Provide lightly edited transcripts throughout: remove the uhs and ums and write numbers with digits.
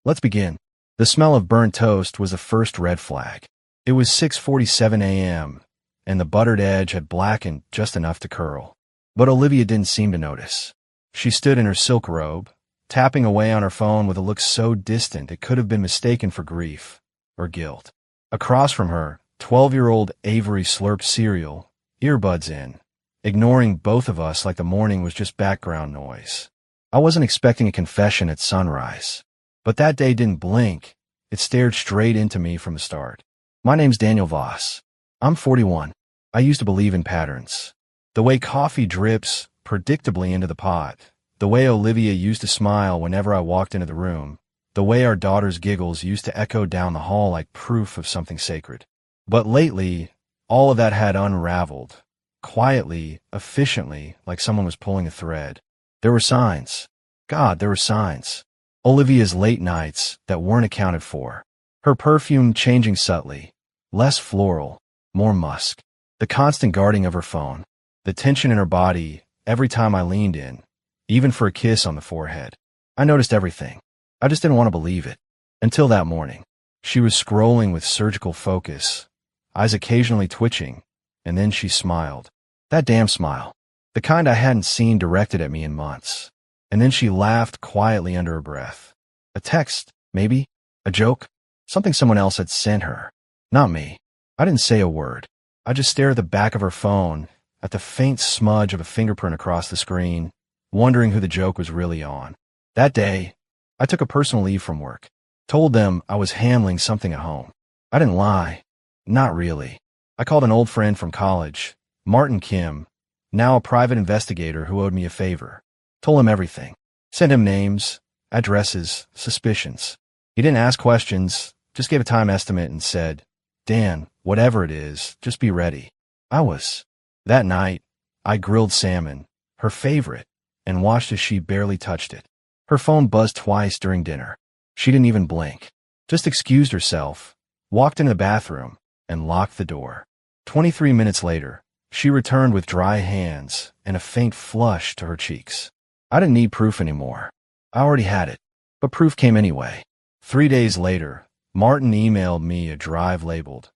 Let's begin. The smell of burnt toast was the first red flag. It was 6:47 a.m., and the buttered edge had blackened just enough to curl. But Olivia didn't seem to notice. She stood in her silk robe, tapping away on her phone with a look so distant it could have been mistaken for grief or guilt. Across from her, 12-year-old Avery slurped cereal, earbuds in, ignoring both of us like the morning was just background noise. I wasn't expecting a confession at sunrise, but that day didn't blink. It stared straight into me from the start. My name's Daniel Voss. I'm 41. I used to believe in patterns. The way coffee drips predictably into the pot, the way Olivia used to smile whenever I walked into the room, the way our daughter's giggles used to echo down the hall like proof of something sacred. But lately, all of that had unraveled, quietly, efficiently, like someone was pulling a thread. There were signs. God, there were signs. Olivia's late nights that weren't accounted for. Her perfume changing subtly, less floral, more musk. The constant guarding of her phone. The tension in her body every time I leaned in, even for a kiss on the forehead. I noticed everything. I just didn't want to believe it. Until that morning. She was scrolling with surgical focus, eyes occasionally twitching, and then she smiled. That damn smile. The kind I hadn't seen directed at me in months. And then she laughed quietly under her breath. A text, maybe? A joke? Something someone else had sent her. Not me. I didn't say a word. I just stared at the back of her phone, at the faint smudge of a fingerprint across the screen, wondering who the joke was really on. That day, I took a personal leave from work. Told them I was handling something at home. I didn't lie. Not really. I called an old friend from college, Martin Kim, now a private investigator who owed me a favor. Told him everything. Sent him names, addresses, suspicions. He didn't ask questions, just gave a time estimate and said, Dan, whatever it is, just be ready. I was. That night, I grilled salmon, her favorite, and watched as she barely touched it. Her phone buzzed twice during dinner. She didn't even blink. Just excused herself, walked into the bathroom, and locked the door. 23 minutes later, she returned with dry hands and a faint flush to her cheeks. I didn't need proof anymore. I already had it. But proof came anyway. 3 days later, Martin emailed me a drive labeled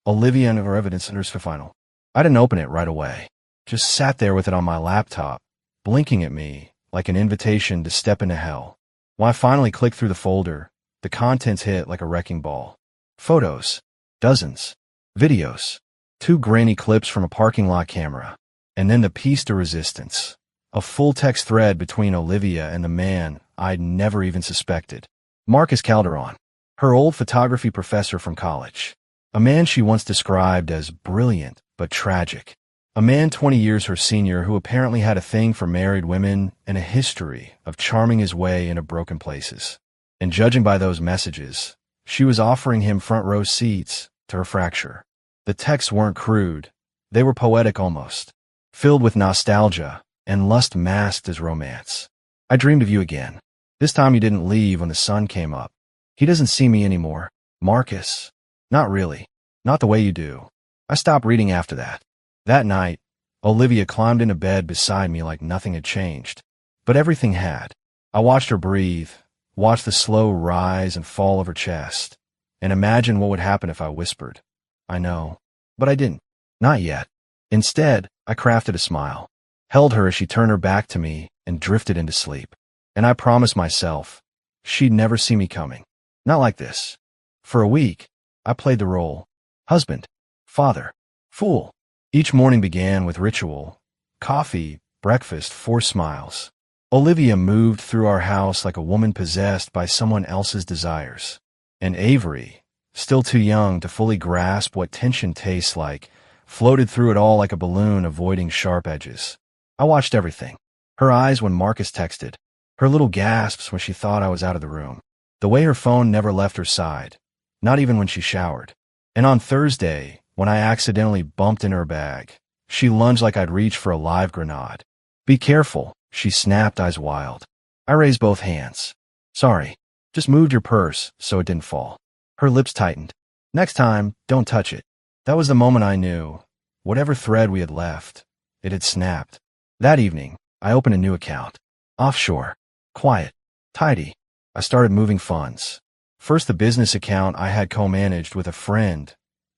Olivia and her evidence under final. I didn't open it right away. Just sat there with it on my laptop, blinking at me like an invitation to step into hell. When I finally clicked through the folder, the contents hit like a wrecking ball. Photos. Dozens. Videos. 2 grainy clips from a parking lot camera. And then the piece de resistance. A full-text thread between Olivia and the man I'd never even suspected. Marcus Calderon. Her old photography professor from college. A man she once described as brilliant but tragic. A man 20 years her senior who apparently had a thing for married women and a history of charming his way into broken places. And judging by those messages, she was offering him front row seats to her fracture. The texts weren't crude. They were poetic almost, filled with nostalgia and lust masked as romance. I dreamed of you again. This time you didn't leave when the sun came up. He doesn't see me anymore. Marcus. Not really. Not the way you do. I stopped reading after that. That night, Olivia climbed into bed beside me like nothing had changed. But everything had. I watched her breathe, watched the slow rise and fall of her chest, and imagined what would happen if I whispered. I know. But I didn't. Not yet. Instead, I crafted a smile, held her as she turned her back to me and drifted into sleep. And I promised myself she'd never see me coming. Not like this. For a week, I played the role. Husband. Father. Fool. Each morning began with ritual. Coffee, breakfast, 4 smiles. Olivia moved through our house like a woman possessed by someone else's desires. And Avery, still too young to fully grasp what tension tastes like, floated through it all like a balloon avoiding sharp edges. I watched everything. Her eyes when Marcus texted. Her little gasps when she thought I was out of the room. The way her phone never left her side, not even when she showered. And on Thursday, when I accidentally bumped into her bag, she lunged like I'd reached for a live grenade. Be careful, she snapped, eyes wild. I raised both hands. Sorry. Just moved your purse so it didn't fall. Her lips tightened. Next time, don't touch it. That was the moment I knew. Whatever thread we had left, it had snapped. That evening, I opened a new account. Offshore. Quiet. Tidy. I started moving funds. First, the business account I had co-managed with a friend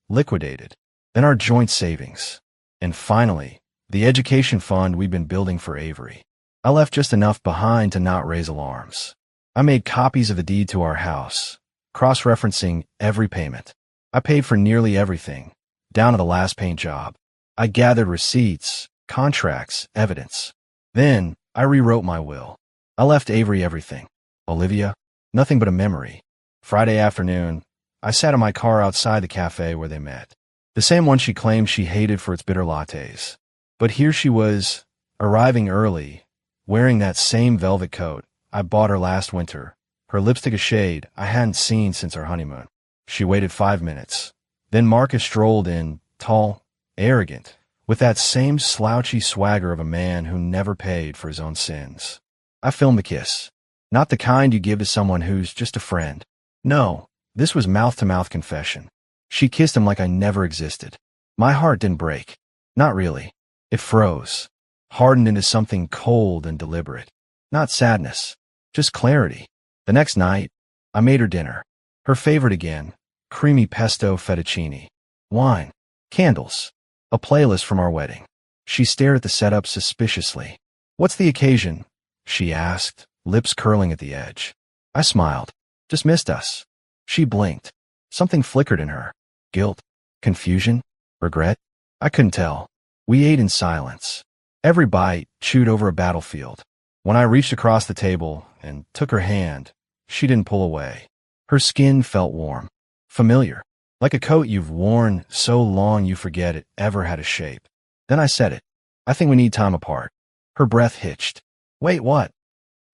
liquidated. Then our joint savings. And finally, the education fund we'd been building for Avery. I left just enough behind to not raise alarms. I made copies of the deed to our house, cross-referencing every payment. I paid for nearly everything, down to the last paint job. I gathered receipts, contracts, evidence. Then, I rewrote my will. I left Avery everything. Olivia, nothing but a memory. Friday afternoon, I sat in my car outside the cafe where they met. The same one she claimed she hated for its bitter lattes. But here she was, arriving early, wearing that same velvet coat I bought her last winter, her lipstick a shade I hadn't seen since our honeymoon. She waited 5 minutes. Then Marcus strolled in, tall, arrogant, with that same slouchy swagger of a man who never paid for his own sins. I filmed the kiss. Not the kind you give to someone who's just a friend. No, this was mouth-to-mouth confession. She kissed him like I never existed. My heart didn't break. Not really. It froze, hardened into something cold and deliberate. Not sadness, just clarity. The next night, I made her dinner. Her favorite again, creamy pesto fettuccine. Wine, candles, a playlist from our wedding. She stared at the setup suspiciously. "What's the occasion?" she asked, lips curling at the edge. I smiled. "Just missed us." She blinked. Something flickered in her. Guilt, confusion, regret? I couldn't tell. We ate in silence. Every bite chewed over a battlefield. When I reached across the table and took her hand, she didn't pull away. Her skin felt warm, familiar, like a coat you've worn so long you forget it ever had a shape. Then I said it. "I think we need time apart." Her breath hitched. "Wait, what?"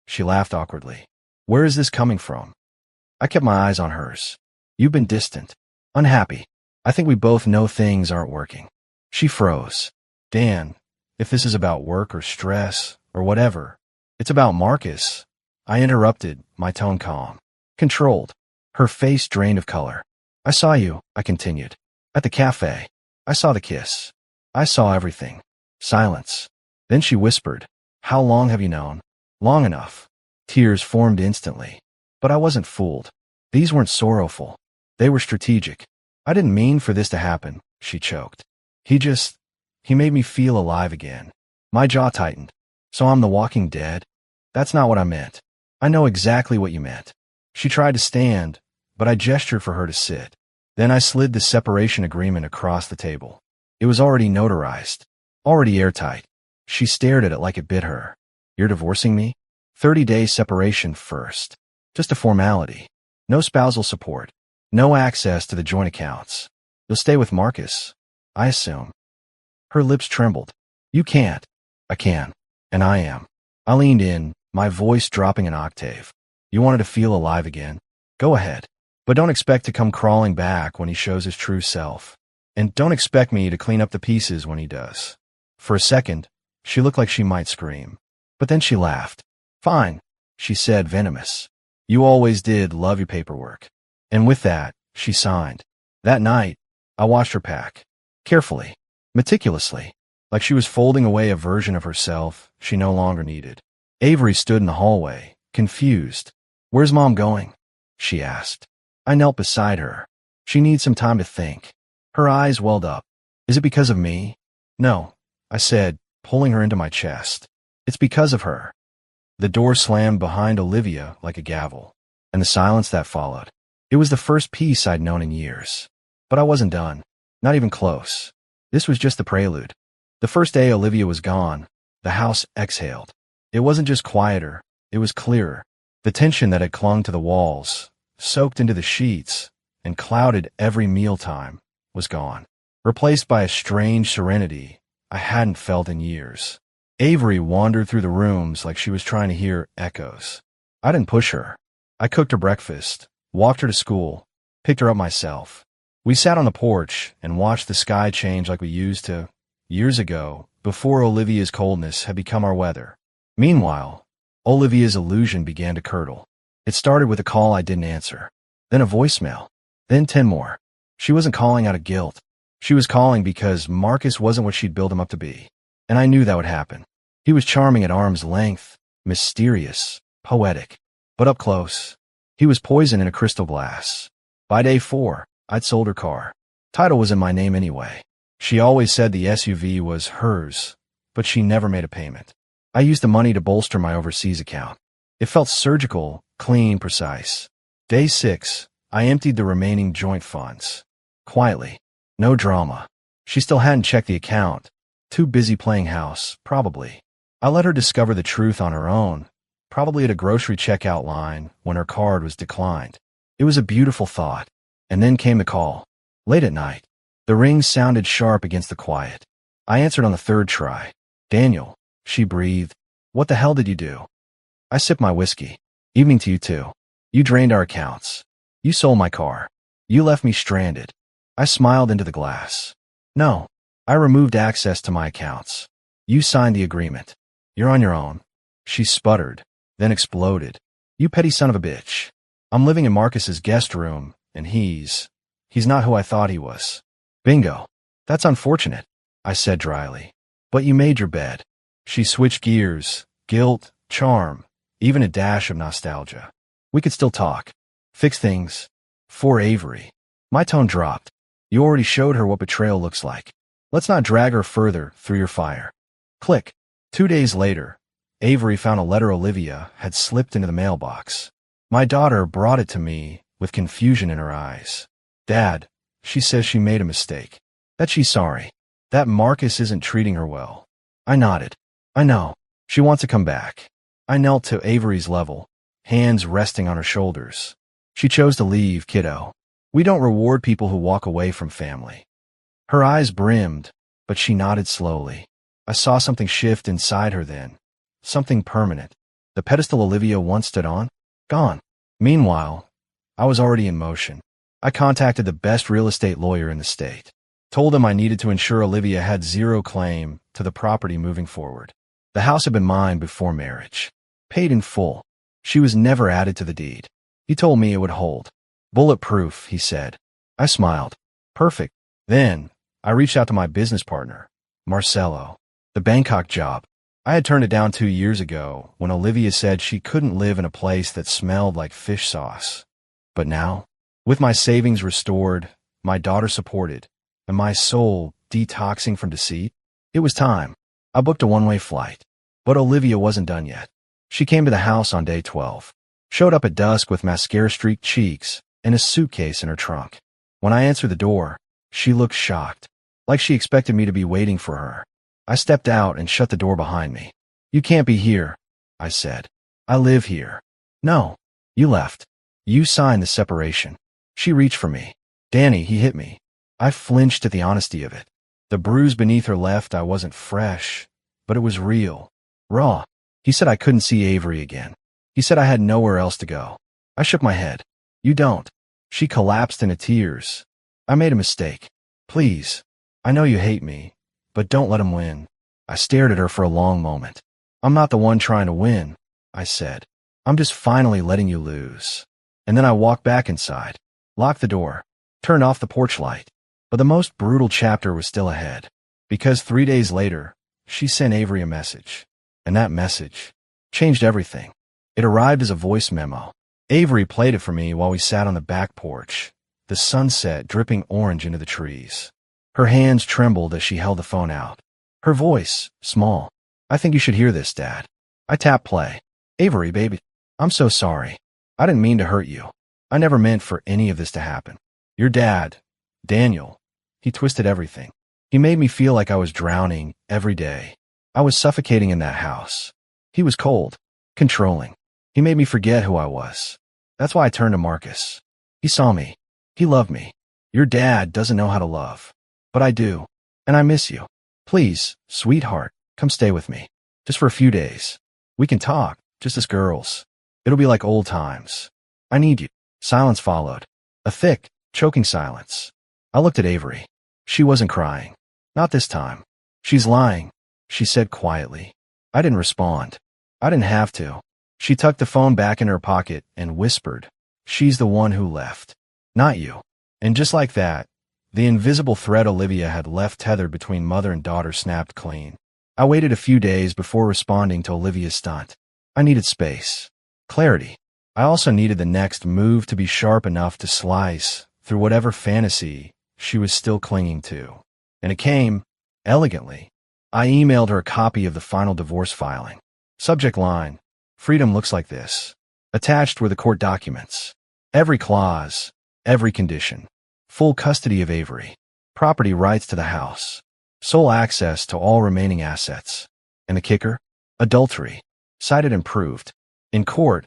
She laughed awkwardly. "Where is this coming from?" I kept my eyes on hers. "You've been distant, unhappy. I think we both know things aren't working." She froze. "Dan, if this is about work or stress or whatever, it's about Marcus." I interrupted, my tone calm, controlled. Her face drained of color. "I saw you," I continued. "At the cafe. I saw the kiss. I saw everything." Silence. Then she whispered, "How long have you known?" "Long enough." Tears formed instantly. But I wasn't fooled. These weren't sorrowful. They were strategic. "I didn't mean for this to happen," she choked. He made me feel alive again." My jaw tightened. "So I'm the walking dead?" "That's not what I meant." "I know exactly what you meant." She tried to stand, but I gestured for her to sit. Then I slid the separation agreement across the table. It was already notarized, already airtight. She stared at it like it bit her. "You're divorcing me?" 30-day separation first. Just a formality. No spousal support. No access to the joint accounts. "You'll stay with Marcus, I assume." Her lips trembled. "You can't." "I can. And I am." I leaned in, my voice dropping an octave. "You wanted to feel alive again? Go ahead. But don't expect to come crawling back when he shows his true self. And don't expect me to clean up the pieces when he does." For a second, she looked like she might scream. But then she laughed. "Fine," she said, venomous. "You always did love your paperwork." And with that, she signed. That night, I watched her pack. Carefully, meticulously, like she was folding away a version of herself she no longer needed. Avery stood in the hallway, confused. "Where's Mom going?" she asked. I knelt beside her. "She needs some time to think." Her eyes welled up. "Is it because of me?" "No," I said, pulling her into my chest. "It's because of her." The door slammed behind Olivia like a gavel, and the silence that followed. It was the first peace I'd known in years. But I wasn't done. Not even close. This was just the prelude. The first day Olivia was gone, the house exhaled. It wasn't just quieter, it was clearer. The tension that had clung to the walls, soaked into the sheets, and clouded every mealtime, was gone, replaced by a strange serenity I hadn't felt in years. Avery wandered through the rooms like she was trying to hear echoes. I didn't push her. I cooked her breakfast, walked her to school, picked her up myself. We sat on the porch and watched the sky change like we used to years ago, before Olivia's coldness had become our weather. Meanwhile, Olivia's illusion began to curdle. It started with a call I didn't answer, then a voicemail, then 10 more. She wasn't calling out of guilt. She was calling because Marcus wasn't what she'd built him up to be. And I knew that would happen. He was charming at arm's length, mysterious, poetic. But up close, He was poison in a crystal glass. By day 4, I'd sold her car. Title was in my name anyway. She always said the SUV was hers, but she never made a payment. I used the money to bolster my overseas account. It felt surgical, clean, precise. Day 6, I emptied the remaining joint funds. Quietly. No drama. She still hadn't checked the account. Too busy playing house, probably. I let her discover the truth on her own, probably at a grocery checkout line when her card was declined. It was a beautiful thought. And then came the call. Late at night. The ring sounded sharp against the quiet. I answered on the 3rd try. Daniel, she breathed. What the hell did you do? I sipped my whiskey. Evening to you too. You drained our accounts. You sold my car. You left me stranded. I smiled into the glass. No. I removed access to my accounts. You signed the agreement. You're on your own. She sputtered, then exploded. You petty son of a bitch. I'm living in Marcus's guest room, and he's not who I thought he was. Bingo. That's unfortunate, I said dryly. But you made your bed. She switched gears, guilt, charm, even a dash of nostalgia. We could still talk. Fix things. For Avery. My tone dropped. You already showed her what betrayal looks like. Let's not drag her further through your fire. Click. 2 days later, Avery found a letter Olivia had slipped into the mailbox. My daughter brought it to me with confusion in her eyes. Dad, she says she made a mistake. That she's sorry. That Marcus isn't treating her well. I nodded. I know. She wants to come back. I knelt to Avery's level, hands resting on her shoulders. She chose to leave, kiddo. We don't reward people who walk away from family. Her eyes brimmed, but she nodded slowly. I saw something shift inside her then. Something permanent. The pedestal Olivia once stood on? Gone. Meanwhile, I was already in motion. I contacted the best real estate lawyer in the state. Told him I needed to ensure Olivia had zero claim to the property moving forward. The house had been mine before marriage. Paid in full. She was never added to the deed. He told me it would hold. Bulletproof, he said. I smiled. Perfect. Then, I reached out to my business partner, Marcelo. The Bangkok job. I had turned it down 2 years ago when Olivia said she couldn't live in a place that smelled like fish sauce. But now, with my savings restored, my daughter supported, and my soul detoxing from deceit, it was time. I booked a one-way flight. But Olivia wasn't done yet. She came to the house on day 12. Showed up at dusk with mascara-streaked cheeks and a suitcase in her trunk. When I answered the door, she looked shocked, like she expected me to be waiting for her. I stepped out and shut the door behind me. You can't be here, I said. I live here. No. You left. You signed the separation. She reached for me. Danny, he hit me. I flinched at the honesty of it. The bruise beneath her left eye wasn't fresh, but it was real. Raw. He said I couldn't see Avery again. He said I had nowhere else to go. I shook my head. You don't. She collapsed into tears. I made a mistake. Please. I know you hate me, but don't let him win. I stared at her for a long moment. I'm not the one trying to win, I said. I'm just finally letting you lose. And then I walked back inside, locked the door, turned off the porch light. But the most brutal chapter was still ahead. Because 3 days later, she sent Avery a message. And that message changed everything. It arrived as a voice memo. Avery played it for me while we sat on the back porch, the sunset dripping orange into the trees. Her hands trembled as she held the phone out. Her voice, small. I think you should hear this, Dad. I tapped play. Avery, baby. I'm so sorry. I didn't mean to hurt you. I never meant for any of this to happen. Your dad, Daniel, he twisted everything. He made me feel like I was drowning every day. I was suffocating in that house. He was cold, controlling. He made me forget who I was. That's why I turned to Marcus. He saw me. He loved me. Your dad doesn't know how to love. But I do. And I miss you. Please, sweetheart, come stay with me. Just for a few days. We can talk, just as girls. It'll be like old times. I need you. Silence followed. A thick, choking silence. I looked at Avery. She wasn't crying. Not this time. She's lying, she said quietly. I didn't respond. I didn't have to. She tucked the phone back in her pocket and whispered, she's the one who left. Not you. And just like that, the invisible thread Olivia had left tethered between mother and daughter snapped clean. I waited a few days before responding to Olivia's stunt. I needed space. Clarity. I also needed the next move to be sharp enough to slice through whatever fantasy she was still clinging to. And it came, elegantly. I emailed her a copy of the final divorce filing. Subject line: Freedom looks like this. Attached were the court documents. Every clause, every condition. Full custody of Avery. Property rights to the house. Sole access to all remaining assets. And the kicker? Adultery. Cited and proved. In court,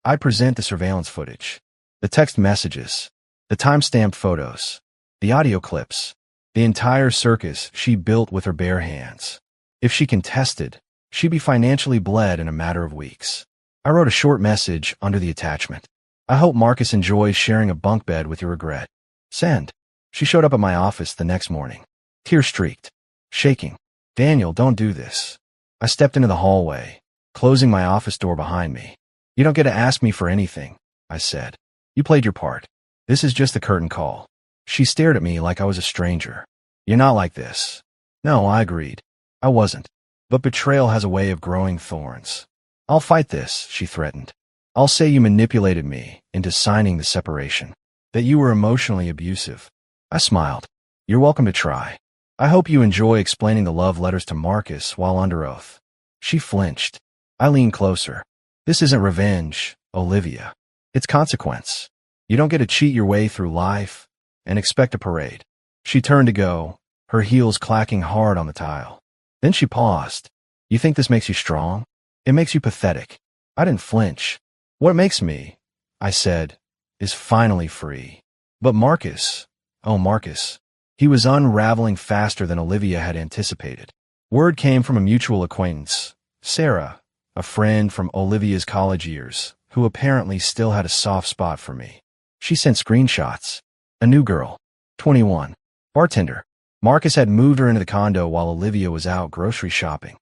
I present the surveillance footage, the text messages, the time-stamped photos, the audio clips, the entire circus she built with her bare hands. If she contested, she'd be financially bled in a matter of weeks. I wrote a short message under the attachment. I hope Marcus enjoys sharing a bunk bed with your regret. Send. She showed up at my office the next morning, tear-streaked, shaking. Daniel, don't do this. I stepped into the hallway, closing my office door behind me. You don't get to ask me for anything, I said. You played your part. This is just the curtain call. She stared at me like I was a stranger. You're not like this. No, I agreed. I wasn't. But betrayal has a way of growing thorns. I'll fight this, she threatened. I'll say you manipulated me into signing the separation, that you were emotionally abusive. I smiled. You're welcome to try. I hope you enjoy explaining the love letters to Marcus while under oath. She flinched. I leaned closer. This isn't revenge, Olivia. It's consequence. You don't get to cheat your way through life and expect a parade. She turned to go, her heels clacking hard on the tile. Then she paused. You think this makes you strong? It makes you pathetic. I didn't flinch. What makes me, I said, is finally free. But Marcus, oh Marcus, he was unraveling faster than Olivia had anticipated. Word came from a mutual acquaintance, Sarah, a friend from Olivia's college years, who apparently still had a soft spot for me. She sent screenshots. A new girl, 21, bartender. Marcus had moved her into the condo while Olivia was out grocery shopping.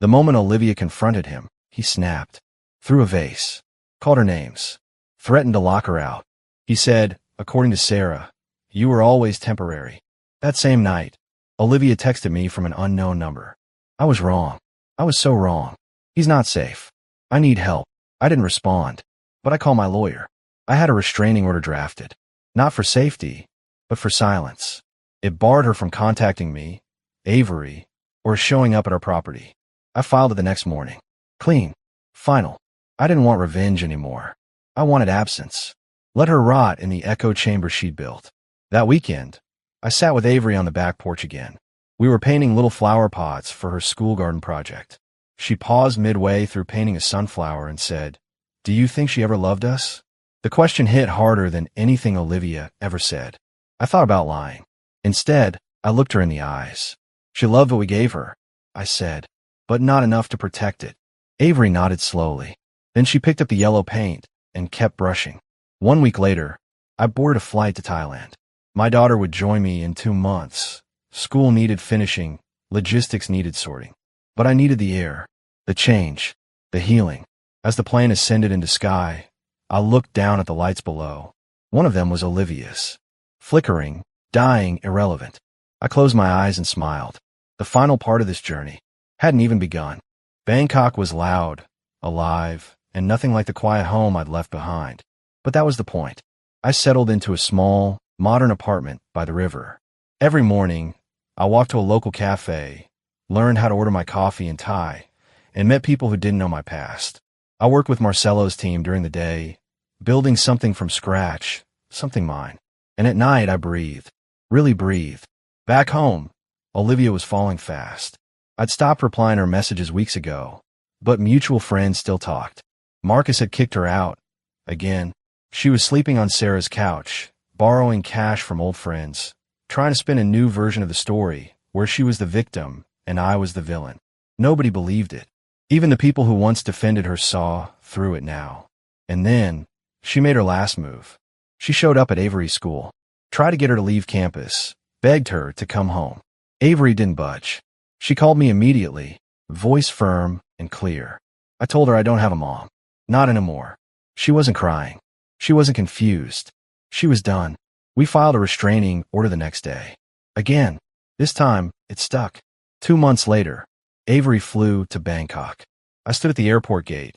The moment Olivia confronted him, he snapped, threw a vase, called her names, threatened to lock her out. He said, according to Sarah, you were always temporary. That same night, Olivia texted me from an unknown number. I was wrong. I was so wrong. He's not safe. I need help. I didn't respond, but I called my lawyer. I had a restraining order drafted, not for safety, but for silence. It barred her from contacting me, Avery, or showing up at our property. I filed it the next morning. Clean. Final. I didn't want revenge anymore. I wanted absence. Let her rot in the echo chamber she'd built. That weekend, I sat with Avery on the back porch again. We were painting little flower pots for her school garden project. She paused midway through painting a sunflower and said, Do you think she ever loved us? The question hit harder than anything Olivia ever said. I thought about lying. Instead, I looked her in the eyes. She loved what we gave her, I said, but not enough to protect it. Avery nodded slowly. Then she picked up the yellow paint and kept brushing. 1 week later, I boarded a flight to Thailand. My daughter would join me in 2 months. School needed finishing, logistics needed sorting. But I needed the air, the change, the healing. As the plane ascended into sky, I looked down at the lights below. One of them was Olivia's. Flickering, dying, irrelevant. I closed my eyes and smiled. The final part of this journey hadn't even begun. Bangkok was loud, alive, and nothing like the quiet home I'd left behind. But that was the point. I settled into a small, modern apartment by the river. Every morning, I walked to a local cafe, learned how to order my coffee in Thai, and met people who didn't know my past. I worked with Marcelo's team during the day, building something from scratch, something mine. And at night, I breathed, really breathed. Back home, Olivia was falling fast. I'd stopped replying her messages weeks ago, but mutual friends still talked. Marcus had kicked her out. Again, she was sleeping on Sarah's couch, borrowing cash from old friends, trying to spin a new version of the story where she was the victim and I was the villain. Nobody believed it. Even the people who once defended her saw through it now. And then, she made her last move. She showed up at Avery's school, tried to get her to leave campus, begged her to come home. Avery didn't budge. She called me immediately, voice firm and clear. I told her I don't have a mom. Not anymore. She wasn't crying. She wasn't confused. She was done. We filed a restraining order the next day. Again. This time, it stuck. 2 months later, Avery flew to Bangkok. I stood at the airport gate,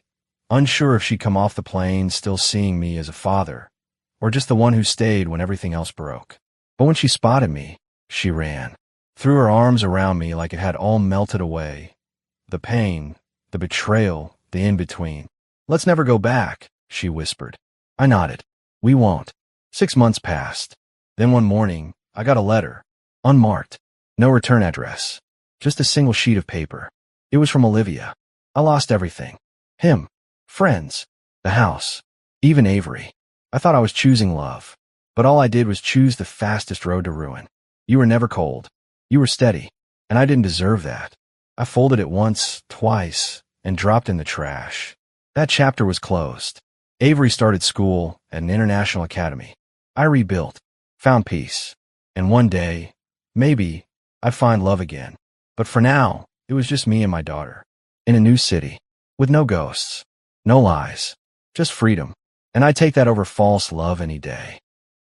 unsure if she'd come off the plane still seeing me as a father, or just the one who stayed when everything else broke. But when she spotted me, she ran, threw her arms around me like it had all melted away. The pain, the betrayal, the in-between. "Let's never go back," she whispered. I nodded. "We won't." 6 months passed. Then one morning, I got a letter. Unmarked. No return address. Just a single sheet of paper. It was from Olivia. I lost everything. Him. Friends. The house. Even Avery. I thought I was choosing love. But all I did was choose the fastest road to ruin. You were never cold. You were steady. And I didn't deserve that. I folded it once, twice, and dropped in the trash. That chapter was closed. Avery started school at an international academy. I rebuilt, found peace. And one day, maybe, I'd find love again. But for now, it was just me and my daughter. In a new city. With no ghosts. No lies. Just freedom. And I'd take that over false love any day.